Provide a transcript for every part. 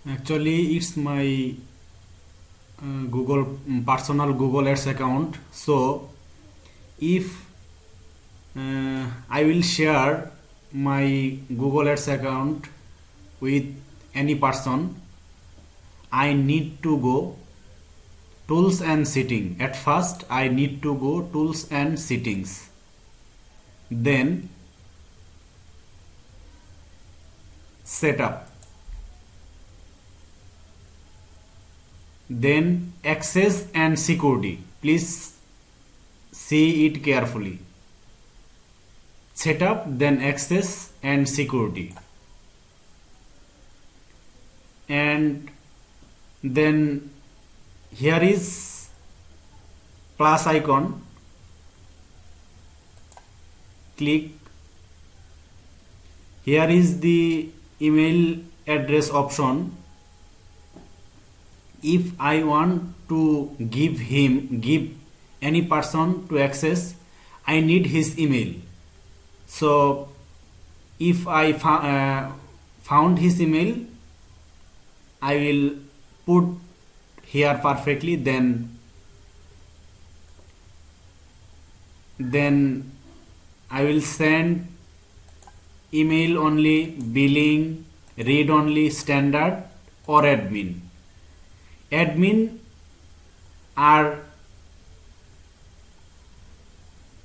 Actually, it's my Google personal Google Ads account. So, if I will share my Google Ads account with any person, I need to go tools and setting. At first, I need to go tools and settings. Then setup. Then access and security. Please see it carefully. Setup, then access and security. And then here is plus icon. Click. Here is the email address option. If I want to give any person to access, I need his email. So if I found his email, I will put here perfectly. Then I will send email only, billing, read only, standard, or admin. Admin are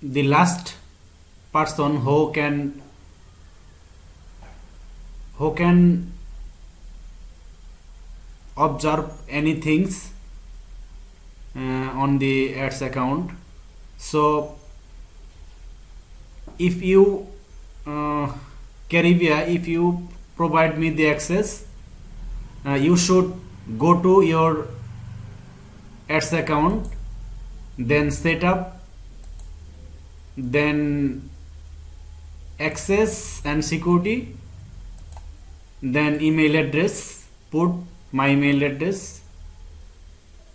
the last person who can observe any things on the ads account. So if you Caribia, if you provide me the access, you should go to your ads account, then setup, then access and security, then email address, put my email address,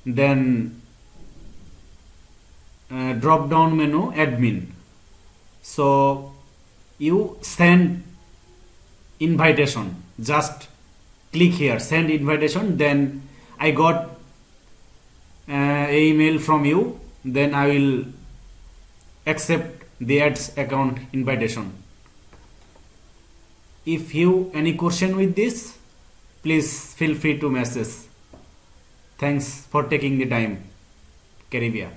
then drop down menu admin. So you send invitation, just click here, send invitation. Then I got an email from you, then I will accept the ads account invitation. If you any question with this, please feel free to message. Thanks for taking the time, Caribia.